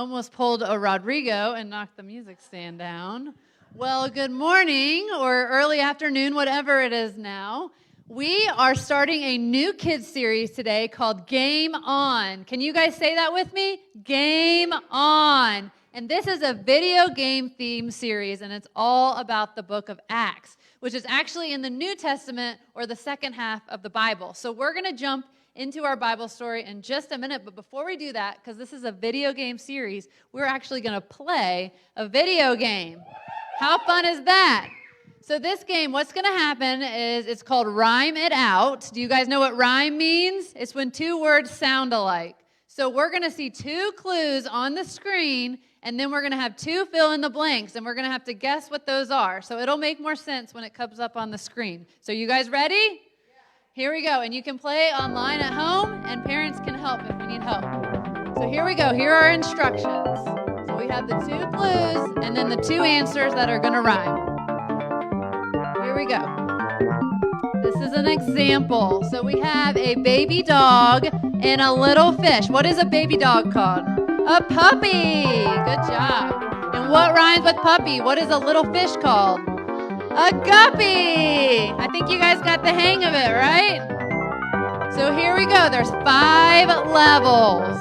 almost pulled a Rodrigo and knocked the music stand down. Well, good morning or early afternoon, whatever it is now. We are starting a new kids series today called Game On. Can you guys say that with me? Game On. And this is a video game theme series, and it's all about the book of Acts, which is actually in the New Testament or the second half of the Bible. So we're going to jump into our Bible story in just a minute. But before we do that, because this is a video game series, we're actually going to play a video game. How fun is that? So this game, what's going to happen is it's called Rhyme It Out. Do you guys know what rhyme means? It's when two words sound alike. So we're going to see two clues on the screen, and then we're going to have two fill in the blanks, and we're going to have to guess what those are. So it'll make more sense when it comes up on the screen. So you guys ready? Here we go, and you can play online at home, and parents can help if you need help. So here we go. Here are instructions. So we have the two clues, and then the two answers that are going to rhyme. Here we go. This is an example. So we have a baby dog and a little fish. What is a baby dog called? A puppy. Good job. And what rhymes with puppy? What is a little fish called? A guppy! I think you guys got the hang of it, right? So here we go. There's 5 levels.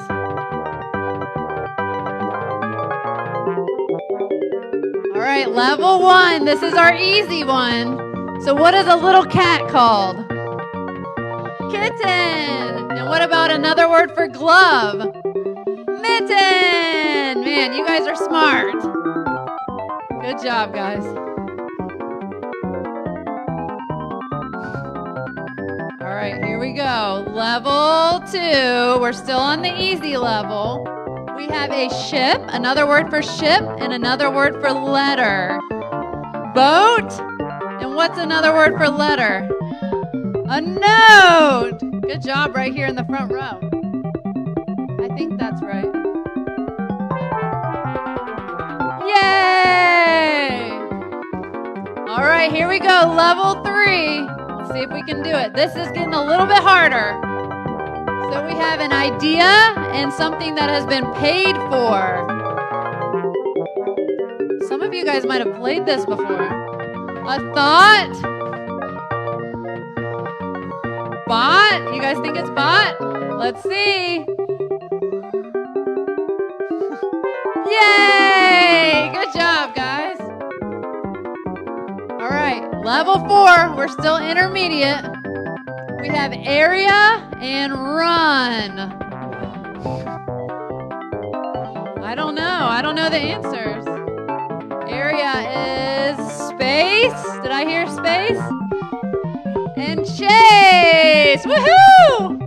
All right, level 1. This is our easy one. So what is a little cat called? Kitten. And what about another word for glove? Mitten. Man, you guys are smart. Good job, guys. All right, here we go. Level 2. We're still on the easy level. We have a ship, another word for ship, and another word for letter. Boat. And what's another word for letter? A note. Good job right here in the front row. I think that's right. Yay! All right, here we go. Level 3. See if we can do it. This is getting a little bit harder. So we have an idea and something that has been paid for. Some of you guys might have played this before. A thought. Bought. You guys think it's bought? Let's see. Yay! Good job, guys. All right, level 4, we're still intermediate. We have area and run. I don't know the answers. Area is space. Did I hear space? And chase. Woohoo!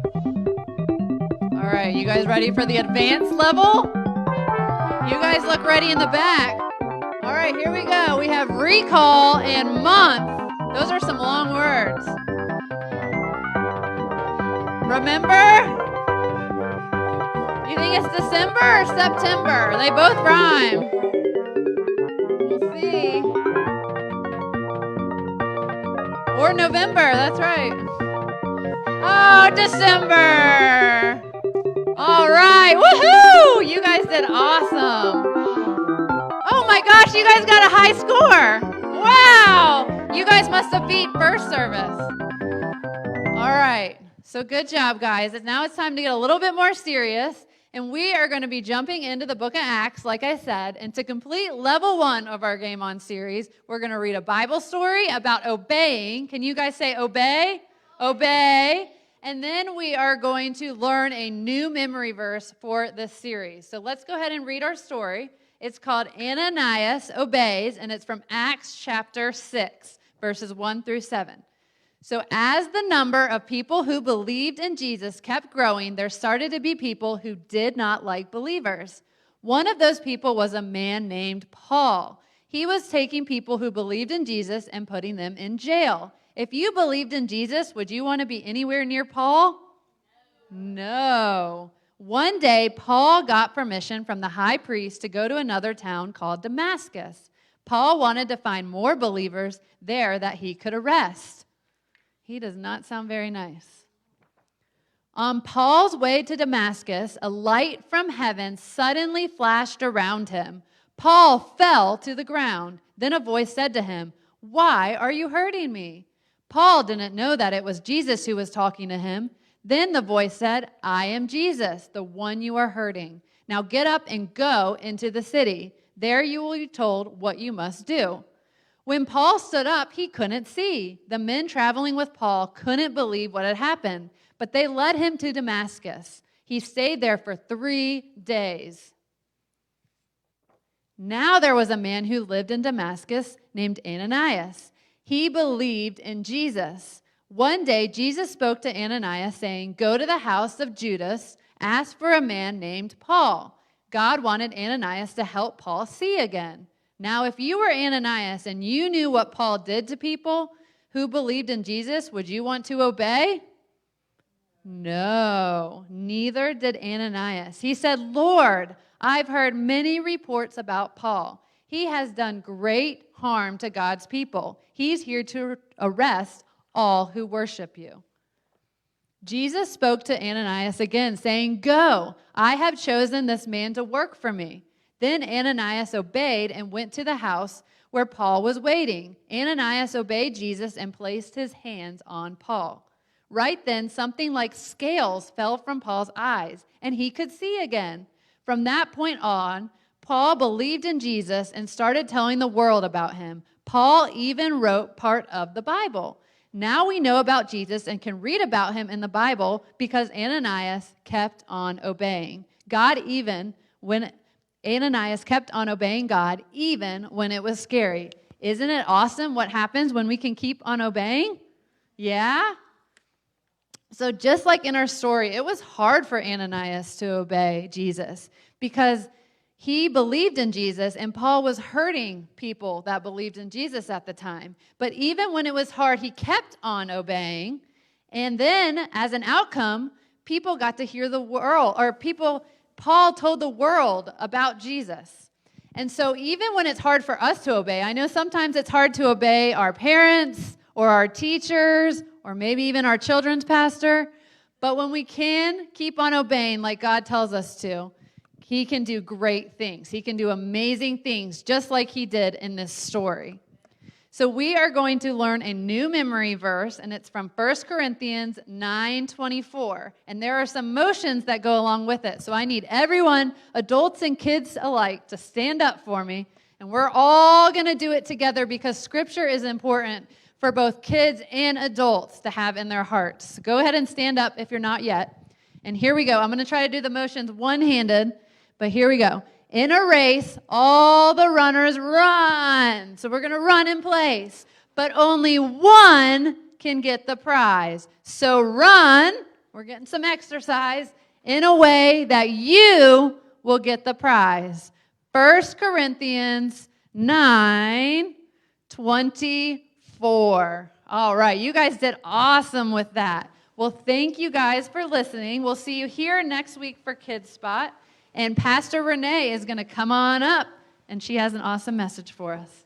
All right, you guys ready for the advanced level? You guys look ready in the back. All right, here we go. We have recall and month. Those are some long words. Remember? You think it's December or September? They both rhyme. We'll see. Or November, that's right. Oh, December. All right, woohoo! You guys did awesome. Oh my gosh, you guys got a high score. Wow. You guys must have beat first service. All right. So good job, guys. Now it's time to get a little bit more serious. And we are going to be jumping into the book of Acts, like I said. And to complete level 1 of our Game On series, we're going to read a Bible story about obeying. Can you guys say obey? Obey. And then we are going to learn a new memory verse for this series. So let's go ahead and read our story. It's called Ananias Obeys, and it's from Acts chapter 6, verses 1 through 7. So as the number of people who believed in Jesus kept growing, there started to be people who did not like believers. One of those people was a man named Paul. He was taking people who believed in Jesus and putting them in jail. If you believed in Jesus, would you want to be anywhere near Paul? No. One day, Paul got permission from the high priest to go to another town called Damascus. Paul wanted to find more believers there that he could arrest. He does not sound very nice. On Paul's way to Damascus, a light from heaven suddenly flashed around him. Paul fell to the ground. Then a voice said to him, "Why are you hurting me?" Paul didn't know that it was Jesus who was talking to him. Then the voice said, "I am Jesus, the one you are hurting. Now get up and go into the city. There you will be told what you must do." When Paul stood up, he couldn't see. The men traveling with Paul couldn't believe what had happened, but they led him to Damascus. He stayed there for 3 days. Now there was a man who lived in Damascus named Ananias. He believed in Jesus. One day, Jesus spoke to Ananias, saying, "Go to the house of Judas, ask for a man named Paul." God wanted Ananias to help Paul see again. Now, if you were Ananias and you knew what Paul did to people who believed in Jesus, would you want to obey? No, neither did Ananias. He said, "Lord, I've heard many reports about Paul. He has done great harm to God's people. He's here to arrest all who worship you." Jesus spoke to Ananias again, saying, "Go, I have chosen this man to work for me." Then Ananias obeyed and went to the house where Paul was waiting. Ananias obeyed Jesus and placed his hands on Paul. Right then, something like scales fell from Paul's eyes, and he could see again. From that point on, Paul believed in Jesus and started telling the world about him. Paul even wrote part of the Bible. Now we know about Jesus and can read about him in the Bible because Ananias kept on obeying God Ananias kept on obeying God even when it was scary. Isn't it awesome what happens when we can keep on obeying? Yeah? So just like in our story, it was hard for Ananias to obey Jesus because he believed in Jesus, and Paul was hurting people that believed in Jesus at the time. But even when it was hard, he kept on obeying. And then, as an outcome, people got to hear Paul told the world about Jesus. And so even when it's hard for us to obey, I know sometimes it's hard to obey our parents or our teachers or maybe even our children's pastor. But when we can keep on obeying like God tells us to, He can do great things. He can do amazing things, just like he did in this story. So we are going to learn a new memory verse, and it's from 1 Corinthians 9:24. And there are some motions that go along with it. So I need everyone, adults and kids alike, to stand up for me. And we're all going to do it together because Scripture is important for both kids and adults to have in their hearts. So go ahead and stand up if you're not yet. And here we go. I'm going to try to do the motions one-handed. But here we go. In a race, all the runners run. So we're going to run in place. But only one can get the prize. So run, we're getting some exercise, in a way that you will get the prize. 1 Corinthians 9:24. All right, you guys did awesome with that. Well, thank you guys for listening. We'll see you here next week for Kids Spot. And Pastor Renee is going to come on up, and she has an awesome message for us.